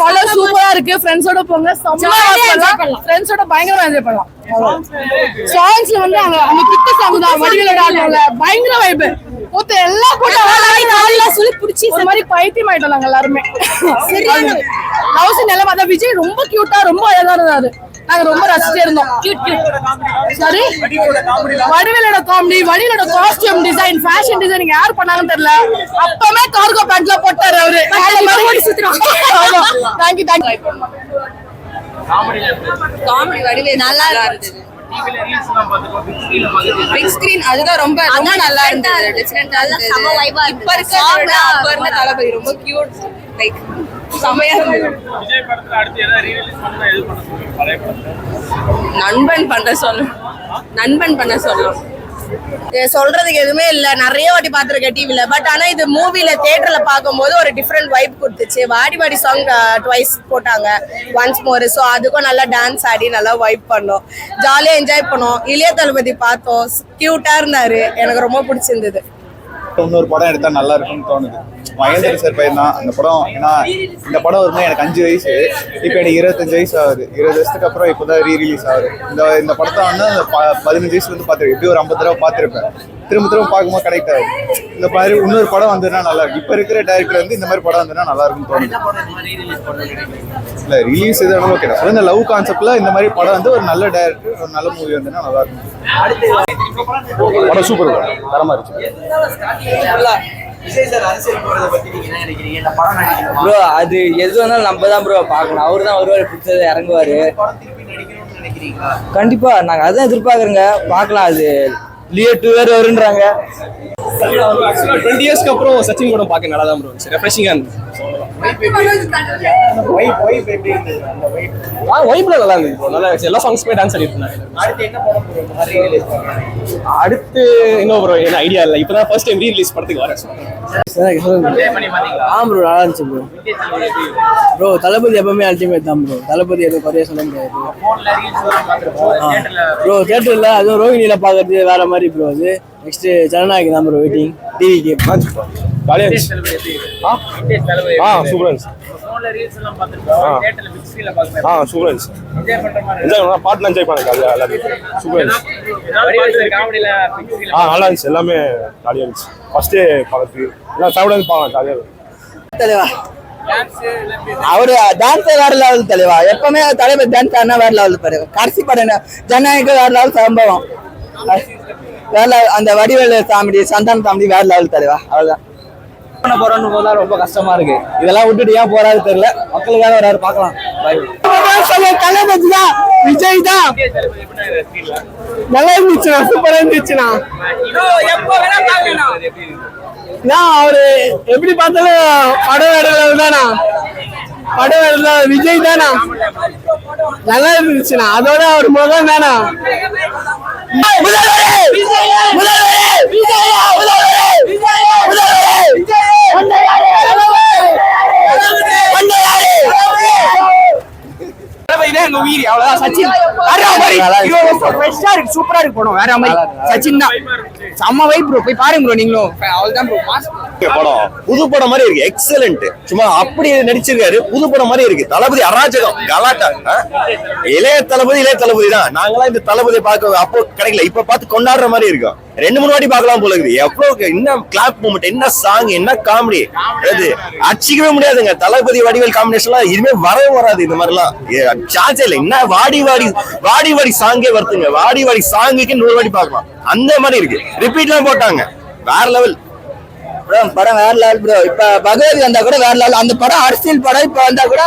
படம் சூப்பரா இருக்கு. ஃப்ரெண்ட்ஸோட போங்க, ஃப்ரெண்ட்ஸோட பயங்கரமா என்ஜாய் பண்ணலாம். சாங்ஸ்ல வந்து அந்த கிட்ட சாங் தான் வடிவேலோட ஆடுவாங்க, பயங்கர வைப். மொத்த எல்லா போட்டோ சொல்லி பிடிச்சி இந்த மாதிரி பைத்தியம் ஆயிட்டோம் நாங்க எல்லாருமே. ஹவுஸ் நிலைமை அதான். விஜய் ரொம்ப கியூட்டா ரொம்ப அழகா இருந்தாரு. நாங்க ரொம்ப ரசிச்சே இருந்தோம். சரி, வடிவேலோட காமெடி, வடிவேலோட காஸ்டியூம் டிசைன், ஃபேஷன் டிசைனிங் யார் பண்ணாங்கன்னு தெரியல. அப்பவே கார்கோ பேண்ட்ல போட்டாரு அவரு. Thank you thank you. காமெடி வடிவேல் நல்லா இருந்தது. பிக் ஸ்கிரீன் அதுதான் ரொம்ப ரொம்ப நல்லா இருந்தது. டிஃபரெண்டா இருந்தது. இப்ப இருக்க தளபதி ரொம்ப கியூட், லைக் சமையா இருந்தது. விஜய் படத்துல அடுத்து ஏதாவது ரீரிலீஸ் பண்ணா எது பண்ண சொல்றீங்க? பழைய படத்தை நண்பன் பண்ண சொல்லலாம். சொல்றதுக்கு எதுவுமே இல்ல. நிறைய வாட்டி பாத்துருக்கேன் டிவில. பட் ஆனா இது மூவில தியேட்டர்ல பாக்கும்போது ஒரு டிஃப்ரெண்ட் வைப் கொடுத்துச்சு. வாடி வாடி சாங் ட்வைஸ் போட்டாங்க, ஒன்ஸ் மோர். ஸோ அதுக்கும் நல்லா டான்ஸ் ஆடி நல்லா வைப் பண்ணோம், ஜாலியா என்ஜாய் பண்ணோம். இளைய தளபதி பார்த்தோம், கியூட்டா இருந்தாரு, எனக்கு ரொம்ப பிடிச்சிருந்தது. இன்னொரு படம் எடுத்தா நல்லா இருக்கும்னு தோணுது. மகேந்திர சார் பையன் தான் அந்த படம். ஏன்னா இந்த படம் வரும்போது எனக்கு 5 வயசு, இப்போ எனக்கு 25 வயசு ஆகுது. 20 வருஷத்துக்கு அப்புறம் இப்போதான் ரீரிலீஸ் ஆகுது. இந்த படத்தை வந்து 15 வயசுல இருந்து பார்த்துருக்கேன். எப்படி ஒரு 50 தடவை பார்த்துருப்பேன். திரும்ப பார்க்கும்போது கனெக்ட் ஆகுது. இந்த மாதிரி இன்னொரு படம் வந்ததுன்னா நல்லா இருக்கும். இப்போ இருக்கிற டைரக்டர் வந்து இந்த மாதிரி படம் வந்ததுன்னா நல்லா இருக்கும்னு தோணுது. இல்லை ரிலீஸ் எதுவும் ஓகே. ஸோ இந்த லவ் கான்செப்ட்ல இந்த மாதிரி படம் வந்து ஒரு நல்ல டைரக்டர், ஒரு நல்ல மூவி வந்ததுன்னா நல்லா இருக்கும். படம் சூப்பர், தரமா இருந்துச்சு. ப்ரோ அது எது வந்தாலும் நம்ம தான் ப்ரோ பார்க்கணும். அவரு தான் வருவாரு, பிடிச்சது இறங்குவாரு. கண்டிப்பா நாங்க அதான் எதிர்பார்க்குறோங்க, பார்க்கலாம். அது லியோ 2 வேறு வருன்றாங்க. 20 இயர்ஸ்க்கு அப்புறம் சச்சின் கூட பார்க்க நல்லா தான் ப்ரோ இருந்துச்சு. ரெஃப்ரெஷிங்கா இருந்துச்சு. வைப்ல நல்லா இருந்துச்சு ப்ரோ. நல்லா எல்லா சாங்ஸ்மே டான்ஸ் ஆடிட்டு இருந்தாங்க. அடுத்து இன்னும் ப்ரோ என்ன ஐடியா இல்லை. இப்போதான் ஃபர்ஸ்ட் டைம் ரீரிலீஸ் படத்துக்கு வரேன். ப்ரோ நல்லா இருந்துச்சு ப்ரோ. ப்ரோ தளபதி எப்பவுமே அல்டிமேட் தான் ப்ரோ. தளபதி எதுவும் குறைய சொல்ல முடியாது ப்ரோ. தியேட்டர்ல அதுவும் ரோஹிணியில பாக்குறது வேற மாதிரி ப்ரோ. அது நெக்ஸ்ட் ஜனநாயகம் தான் ப்ரோ வெயிட்டிங். டிவிக்கு சூப்பரா இருந்துச்சு. சூப்பரா இருந்துச்சு. பாட்டு என்ஜாய் பண்ணேன். சூப்பரா இருந்துச்சு. நல்லா இருந்துச்சு. எல்லாமே ஜாலியா இருந்துச்சு. ஃபர்ஸ்ட் படத்துக்கு எல்லாம் ஃபேமிலியா வந்து பார்க்கலாம். ஜாலியா இருக்கும். தலைவா அவரு டான்ஸ் வேற லெவல் தலைவா. எப்பவுமே தலைவர் டான்ஸ் ஆனா வேற லெவல் பாரு. கடைசி படம் ஜனநாயகம் வேற லெவல் சம்பவம். வேற அந்த வடிவேலு காமெடி, சந்தான காமெடி வேற லெவல் தலைவா. அவ்வளவுதான். போறோம்னு போதா ரொம்ப கஷ்டமா இருக்கு. இதெல்லாம் விட்டுட்டு ஏன் போறாரு தெரியல. மக்களுக்காக வராரு, பார்க்கலாம். தளபதி தான், விஜய் தான். நல்லா இருந்துச்சுண்ணா, சூப்பரா இருந்துச்சுண்ணா. அவரு எப்படி பார்த்தாலும் படம் வேடல தானா, படம் வேடல விஜய் தானா. நல்லா இருந்துச்சுண்ணா. அதோட அவர் முகம் தானா. எங்க உயிரி அவ்வளவுதான். சச்சின் சூப்பரா இருக்கு படம். வேற மாதிரி சச்சின் தான் செம்ம வைப் ப்ரோ. போய் பாருங்க ப்ரோ நீங்களும். அவ்வளவுதான் ப்ரோ. படம் புது படம் மாதிரி இருக்கு. எக்ஸலண்ட். சும்மா அப்படி நடிச்சிருக்காரு. புது படம் மாதிரி இருக்கு. தளபதி அராஜகம், கலாட்டா. இளைய தளபதி தான். நாங்களாம் இந்த தளபதியை பார்க்க அப்போ கிடைக்கல. இப்ப பார்த்து கொண்டாடுற மாதிரி இருக்கும். 2-3 வாட்டி பார்க்கலாம் போல இருக்குது. எவ்வளவு என்ன கிளாப் மூமெண்ட், என்ன சாங், என்ன காமெடி. அது அடிச்சிக்கவே முடியாதுங்க. தளபதி வடிவேல் காம்பினேஷன்லாம் இனிமே வரவே வராது. இந்த மாதிரிலாம் சான்ஸே இல்லை. என்ன வாடி வாடி சாங்கே வருதுங்க. வாடி வாடி சாங்குக்கு 100 வாட்டி பார்க்கலாம். அந்த மாதிரி இருக்கு. ரிப்பீட்லாம் போட்டாங்க. வேற லெவல் படம். வேற லெவல் ப்ரோ. இப்ப பகவதி வந்தா கூட வேற லெவல். அந்த படம் அரசியல் படம். இப்ப வந்தா கூட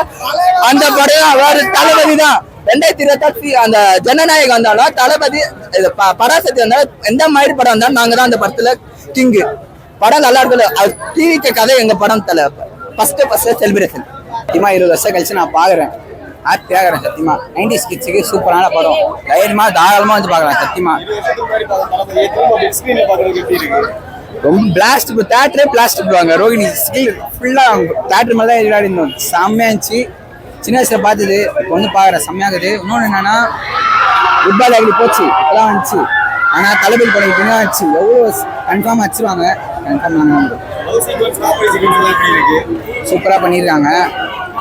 அந்த படம் வேற. தளபதி தான். 2028 அந்த ஜனநாயகம் வந்தாலும் தளபதி, பராசக்தி வந்தாலும், எந்த மாதிரி படம் வந்தாலும் நாங்க தான் அந்த படத்துல கிங்கு. படம் நல்லா இருக்குல்ல. டிவிக்கு கதை எங்க படம் தலை. First celebration. சத்தியமா 20 வருஷம் கழிச்சு நான் பாக்குறேன். ஹாப்பி ஆகிறேன் சத்தியமா. 90s கிட்ஸுக்கு சூப்பரான படம். தைரியமா தாராளமா வந்து பாக்கலாம். சத்தியமா ரொம்ப பிளாஸ்ட். தேட்டரே பிளாஸ்ட் பண்ணுவாங்க. ரோஹிணி ஸ்கில் ஃபுல்லா தேட்டர் மேலே தான் விளையாடி இருந்தோம். செம்மையா இருந்துச்சு. சின்ன வயசுல பார்த்தது இப்போ வந்து பார்க்குறேன். செம்மையாகுது. இன்னொன்று என்னன்னா ஃபுட்பால் அப்படி போச்சு, இப்போதான் வந்துச்சு. ஆனால் தளபதி படம் இப்படிதான் ஆச்சு. எவ்வளோ கன்ஃபார்மாக வச்சுருவாங்க. கன்ஃபார்ம் நாங்கள் சூப்பராக பண்ணியிருக்காங்க.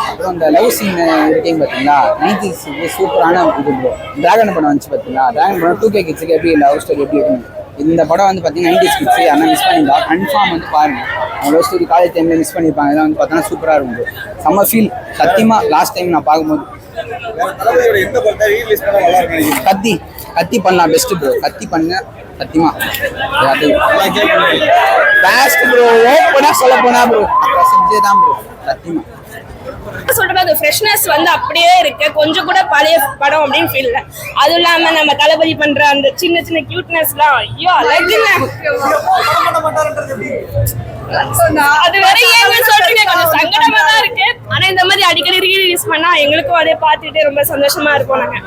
அப்புறம் இந்த லவ் சீன் இருக்கீங்க பார்த்தீங்களா, 90s சூப்பரான இது ப்ரோ. டிராகன் படம் வந்துச்சு பார்த்தீங்களா, டிராகன் படம் 2K கிட்ஸுக்கு எப்படி லவ் ஸ்டோரி எப்படி இருக்கும். இந்த படம் வந்து பார்த்தீங்கன்னா 90s கிட்ஸு ஆனால் மிஸ் பண்ணியிருந்தா கன்ஃபார்ம் வந்து பாருங்க. லவ் ஸ்டோரி காலேஜ் டைமில் மிஸ் பண்ணியிருப்பாங்க. இதெல்லாம் வந்து பார்த்தோன்னா சூப்பராக இருக்கும் ப்ரோ. செம்ம ஃபீல் சத்தியமாக. லாஸ்ட் டைம் நான் பார்க்கும்போது கத்தி பண்ணலாம் பெஸ்ட் ப்ரோ. கத்தி பண்ண சத்தியமா பெஸ்ட் ப்ரோ. ஓப்பனா சொல்ல போனா ப்ரோ தான் ப்ரோ சத்தியமா சொல்றது. அது ஃப்ரெஷ்னஸ் வந்து அப்படியே இருக்கு, கொஞ்சம் கூட பழைய படம் அப்படின்னு ஃபீல் இல்ல. அதுவும் இல்லாம நம்ம தளபதி பண்ற அந்த சின்ன சின்ன கியூட்னஸ்லாம் ஐயோ அழகுங்க. அது வேற ஏங்க சொல்றீங்க, கொஞ்சம் சங்கடமா தான் இருக்கு. ஆனா இந்த மாதிரி அடிக்கடி ரிலீஸ் பண்ணா எங்களுக்கும் அதே பார்த்துட்டு ரொம்ப சந்தோஷமா இருக்கும் நாங்க.